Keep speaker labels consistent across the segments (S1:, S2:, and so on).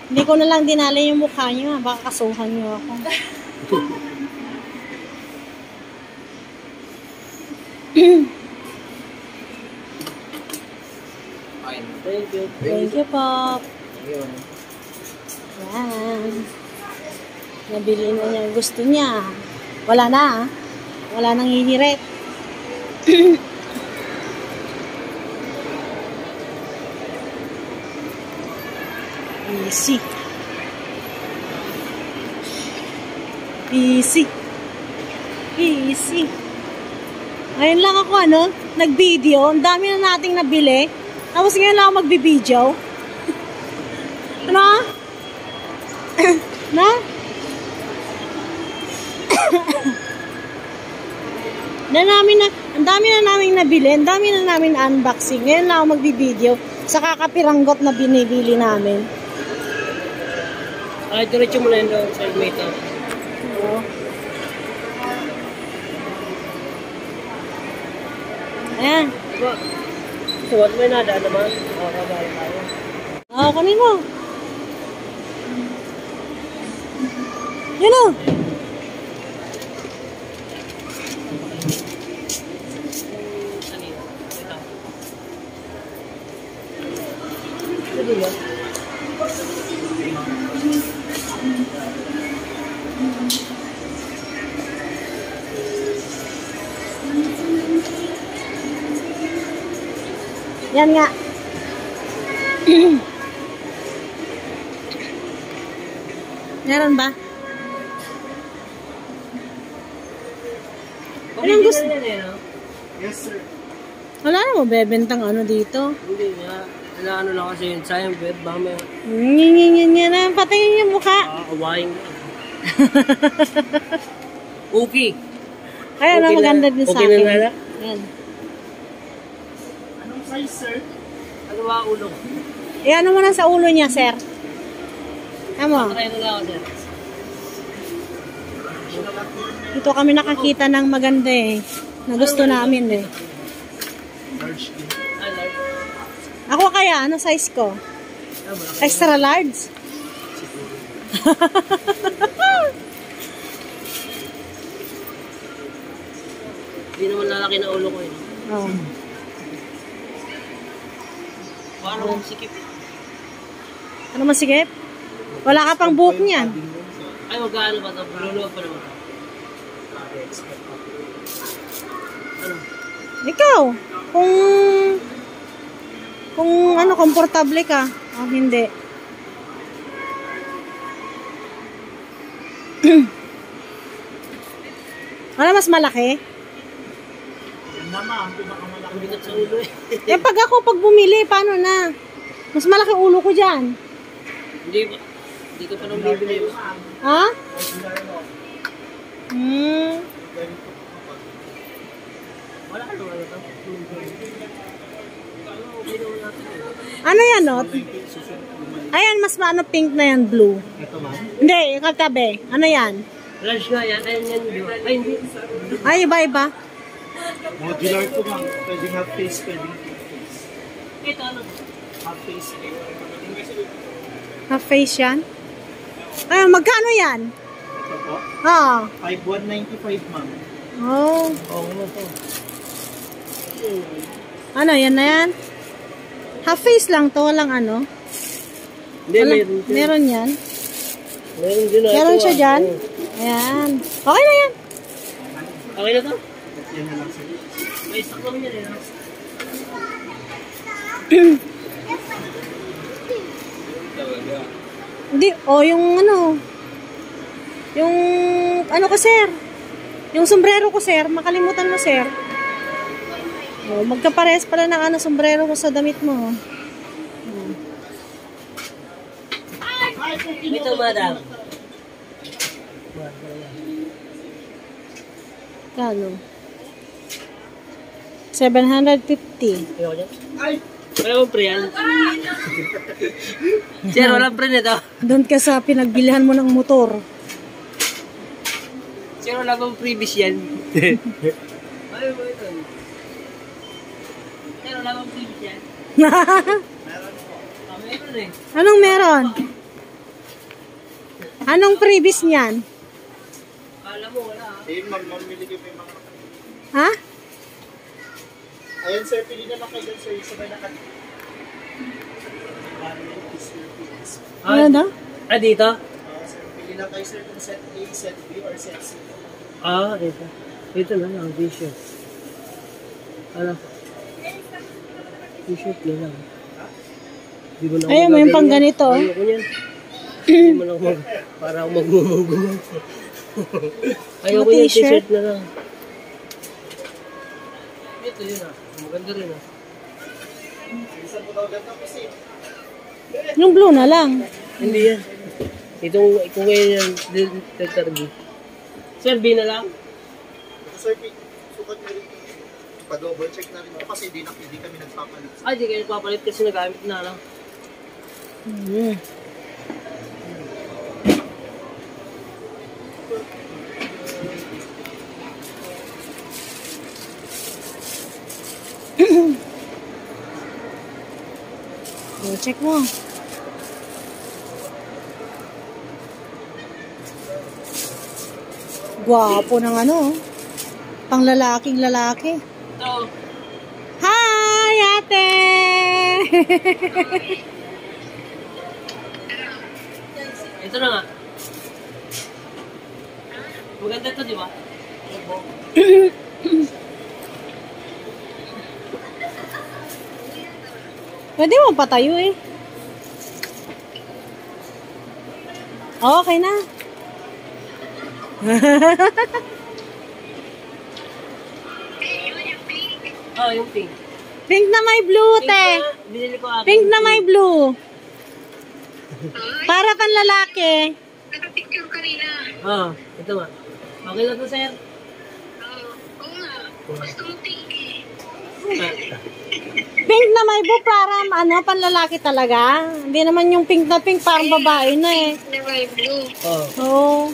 S1: Hindi ko na lang dinala yung mukha nyo, baka kasuhan nyo ako.
S2: Thank you.
S1: Thank you po. Yan. Nabili na niya yung gusto niya. Wala na. Wala nang hihirit. Easy. Easy. Easy. Ngayon lang ako nag-video. Ang dami na nating nabili. Tapos ngayon lang ako mag-video. Ano? Na? Ang dami na namin nabili. Ang dami na namin unboxing. Ngayon lang ako mag-video sa kakapiranggot na binibili namin.
S2: Ay, diretso mo na yun doon sa meta.
S1: Oo. Ayan.
S2: Diba? Suwat mo yung nada naman. Kabala tayo.
S1: Oo, kunin mo. Yun o.
S2: Ano ba?
S1: Yan nga. Meron ba? Anong gusto?
S2: Yes, sir.
S1: Wala na mo bebentang dito.
S2: Hindi nga. Ano lang kasi yun. Sayang bed. Baka may...
S1: Yan. Patayin yung mukha.
S2: Awayin mo. Okay.
S1: Kaya okay maganda din sa akin.
S2: Okay na nala?
S1: Yan.
S2: Anong size, sir? Ano ba ulo?
S1: Ano mo na sa ulo niya, sir? Ano?
S2: Try na lang ako, sir.
S1: Dito kami nakakita ng maganda na gusto namin
S2: Large. Ah, large.
S1: Ako kaya, ano size ko? Extra large?
S2: Hindi naman lalaki na ulo ko
S1: Oh.
S2: Parang sikip.
S1: Ano masigip? Wala ka pang buhok niyan.
S2: Ay, magkano ba ito? Luluwag pa naman ito. Ano?
S1: Ikaw, kung komportable ka o hindi. Wala mas malaki?
S2: Yan naman, pinakamalaki. Ang bigat sa ulo
S1: Pag bumili, paano na? Mas malaki ulo ko dyan.
S2: Hindi ba? Hindi ka pa nang bibili.
S1: Ha?
S2: Wala ka naman ito.
S1: Ano yan, Ayan, mas pink na yan, blue.
S2: Ito ba?
S1: Hindi, katabi. Ano yan?
S2: Large nga yan. Ayan yan. Ay, hindi.
S1: Ay, iba-iba.
S3: Modular po ma'am. Pwedeng half face, pwedeng full face.
S2: Ito ano?
S3: Half face.
S1: Half face yan? Ay, magkano yan?
S3: Ito po. 5,195 ma'am.
S1: Oh.
S2: Oo, ano to?
S1: Ano, yan na yan? Half face lang to, walang ano?
S2: Hindi,
S1: Meron yan.
S2: Meron din na.
S1: Meron siya dyan. Ayan. Okay na yan.
S2: Okay na to?
S3: Yan na lang sir.
S2: May stock naman yan eh.
S1: Hindi, yung ano ko, sir? Yung sombrero ko, sir. Makalimutan mo, sir. Magkapares pala ng sombrero ko sa damit mo.
S2: Ito, madam.
S1: Kano? 750.
S2: Ayaw dyan. Wala mong pre yan. Sir, walang pre nito.
S1: Doon ka sa pinagbilihan mo ng motor.
S2: Sir, wala mong previous yan. Ayaw mo ito. Sir, wala mong previous yan. Meron eh.
S1: Anong meron? Anong previous niyan?
S2: Alam mo, wala ha.
S3: Ayun, ma'am, mamili kayo may mga...
S1: Ha?
S3: Ayan, sir, pili na lang kayo dyan, sir. Sabay na ka.
S1: Ano daw?
S2: Ah, dito?
S3: Sir, pili lang kayo, sir, kung set A, set B, or set C.
S2: Ah, ito. Ito na lang, t-shirt. Ano? T-shirt na lang. Di mo na ako
S1: Ayun mo yung pang ganito.
S2: Ayoko niyan. Hindi mo na ako para ako magmumunggo yan. Ayoko yan, t-shirt na lang. Ito yun ah. Maganda rin ah.
S3: Isa po daw ganda kasi.
S1: Yung blue na lang.
S2: Hindi yan. Kung ngayon yan, letter B. Sir, B na lang?
S3: Ito, sir, sukat nyo rin. Pa-double check na rin ito kasi hindi kami nagpapalit.
S2: Ay, di kayo papalit kasi nagamit na lang.
S1: Check mo. Gwapo ng ano. Pang lalaking lalaki.
S2: Ito.
S1: Hi, ate!
S2: Ito na nga. Maganda ito, di ba?
S1: Pwede mo patayo eh. Okay na.
S2: Oh, yung pink.
S1: Pink na may blue,
S2: Pink
S1: te.
S2: na, binili ko ako.
S1: Pink na may blue. Para pang lalaki.
S4: Naka-picture kanina.
S2: Oh, ito nga. Okay na to, sir.
S4: Oo nga. Gusto mo pink eh.
S1: Pink na may blue para ano, pang lalaki talaga. Hindi naman yung pink na pink parang babae na eh.
S4: Na may blue.
S2: Oh,
S1: Oo.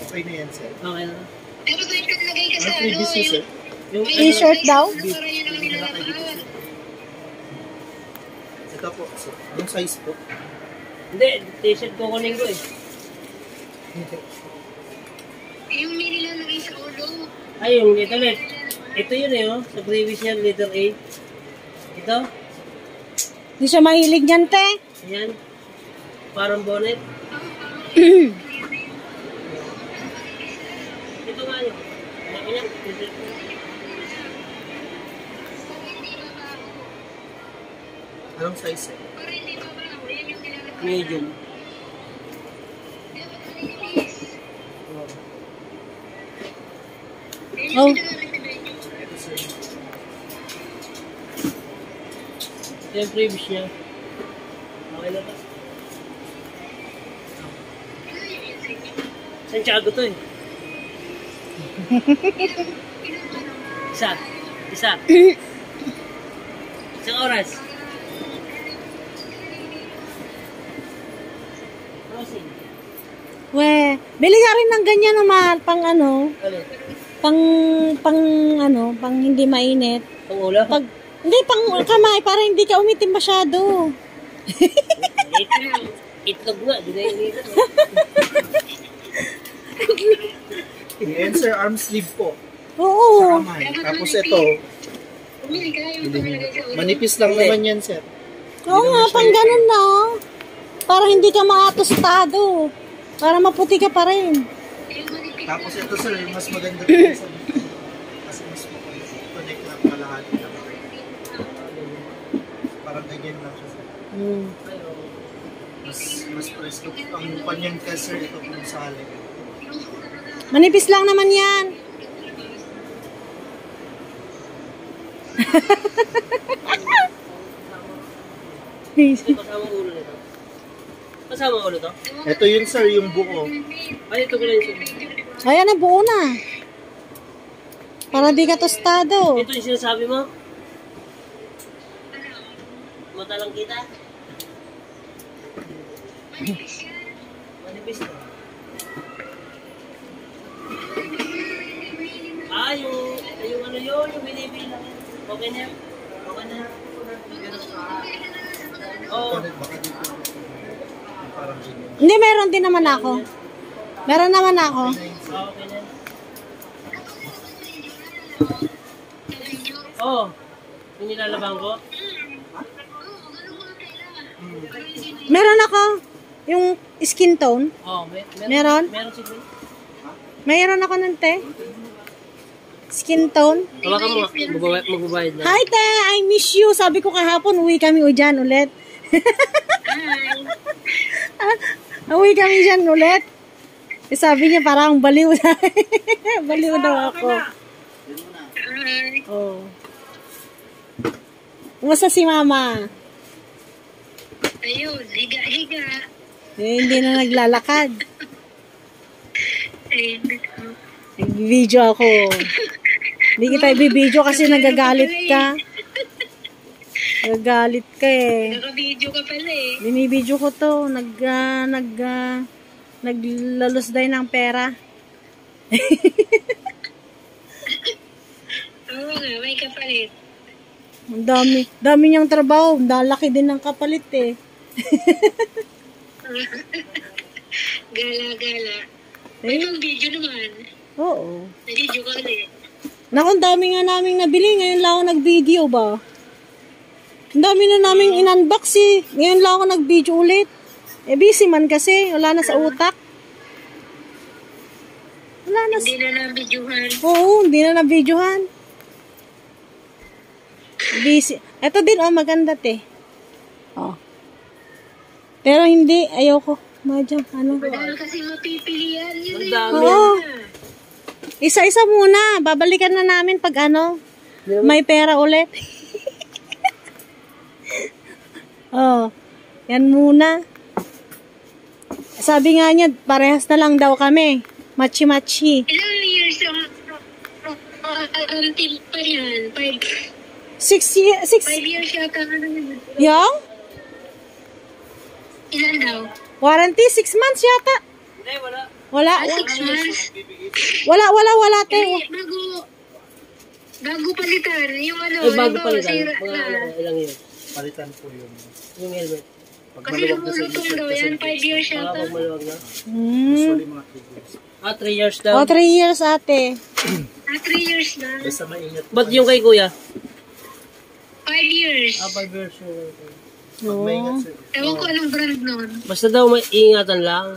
S3: Okay na yan, sir.
S2: okay na.
S4: Pero doon ka nilagay ka sa
S3: Ang previous nyo, sir.
S2: Yung
S1: T-shirt daw?
S4: Para yun ang nilalakad.
S3: Ito po, sir. Yung size po.
S2: Hindi, t-shirt ko kunin ko eh.
S4: Yung may nilalagay sa ulo.
S2: Ay, yung ito ulit. Ito yun eh, oh. Sa previous niya, letter A. Ito.
S1: Hindi siya mahilig niyan, te.
S2: Ayan. Parang bonnet. Ito nga yun. Laki niya. T-shirt ko.
S3: Anong size, sir?
S4: Para hindi ba ba? Yan yung nilalagay.
S2: Medium.
S1: Oh.
S3: Ito, sir.
S2: Ito yung previous niya. Okay na to. Santiago to eh. Isa. Isa. Isang oras. Crossing.
S1: We, bili ka rin ng ganyan naman, pang ano,
S2: Ano?
S1: pang ano, pang hindi mainit.
S2: Pang ulo?
S1: Pag, hindi, pang kamay, para hindi ka umitim masyado.
S2: Ito yung itlog nga. Di na yung itlog.
S3: Ayan, sir, arm sleeve po.
S1: Oo.
S3: Kamay. Tapos ito,
S4: Pumili ka yung nilagay sa ulo.
S3: manipis lang naman yan, sir.
S1: Oo nga, pang ganun na. Para hindi ka maatostado. Para maputi ka pa rin.
S4: Yung manipis.
S3: Tapos ito, sir, yung mas maganda rin sa kasi mas connect lang kalahati lang. Parang ganyan lang siya, sir. Mas presko. Ang panyan ka, sir, ito kung sa halik.
S1: Manipis lang naman yan.
S2: Ito kasama ulo nito. Kasama ulo to?
S3: Ito yun sir, yung buo.
S2: Ay, ito ko lang yun.
S1: Ayan na, buo na. Para di ka tostado.
S2: Ito yung sinasabi mo? Mata lang kita? Manipis na. Ah, yung ano yun, yung binibilang. Okay na yan? Okay na yan? Oo.
S3: Baka dito. Parang ganyan.
S1: Hindi, meron din naman ako. Meron naman ako.
S2: Okay na yan. Oo. Yung nilalabang ko?
S1: Meron ako. Yung skin tone.
S2: Oo,
S1: Meron?
S2: Meron siguro.
S1: Mayroon ako ng te. Skin tone.
S2: Hawakan mo nga, magbabayad na.
S1: Hi, te! I miss you. Sabi ko kahapon, uwi kami dyan ulit. Uwi kami dyan ulit. Eh, sabi niya parang baliw na. Baliw daw ako. Oh. Kumusta si mama?
S4: Ayun, higa-higa.
S1: Eh, hindi na naglalakad.
S4: Ayun.
S1: Nag-video ako. Hindi kita i-video kasi nagagalit ka. Nagagalit ka eh.
S4: Naka-video ka pala eh.
S1: Binibidyo ko to. Naglalusday ng pera.
S4: Oo nga, may kapalit.
S1: Ang dami niyang trabaho. Dalaki din ng kapalit eh.
S4: Gala-gala. May mga video naman.
S1: Oo.
S4: Nag-video ka ulit.
S1: Naku, ang dami nga naming nabili. Ngayon lang ako nag-video ba? Ang dami na naming in-unbox eh. Ngayon lang ako nag-video ulit. Eh, busy man kasi. Wala na sa utak. Wala na.
S4: Hindi na na-videohan.
S1: Oo, hindi na na-videohan. Busy. Ito din, oh, maganda te. Oh. Pero hindi, ayoko. Madyan, ano?
S4: Madahil kasi mapipilian. Yun
S2: Ang
S4: na
S2: dami.
S4: yun.
S1: Oo. Isa-isa muna. Babalikan na namin pag ano, may pera ulit. Oh, yan muna. Sabi nga niya, parehas na lang daw kami. Machi-machi.
S4: Ilang years ang team pa yan?
S1: 6 years,
S4: 5 years yata ka naman.
S1: yung?
S4: Ilan daw?
S1: Warranty, 6 months yata.
S2: Hindi, wala.
S1: Wala,
S4: 6 months?
S1: wala, te.
S4: Hindi, bago palitan. Yung ano,
S2: Ay, bago
S4: yung
S2: pa rin.
S4: sira
S2: Mga
S4: na.
S2: ilang yun.
S3: Palitan po yun.
S2: Yung helmet.
S3: Pag
S4: Kasi
S3: maluwag na sa
S4: lumulutong
S3: isip
S4: daw
S3: kasi
S4: yan, 5 years
S2: Mga
S4: yata.
S2: pag maluwag na.
S3: usually mga 3 years.
S2: Ah, 3 years daw.
S1: Oh, 3 years ate.
S4: 3 years na.
S3: Basta maingat.
S2: Ba't yung kay kuya?
S4: 5 years.
S2: Ah, 5 years yung
S3: Pag maingat sir.
S4: Ewan ko anong brand nun.
S2: Basta daw may ingatan lang.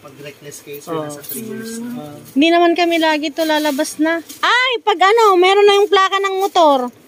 S3: Pag reckless kayo sir, nasa 3 years na.
S1: Hindi naman kami lagi to lalabas na. Ay, pag ano, meron na yung plaka ng motor.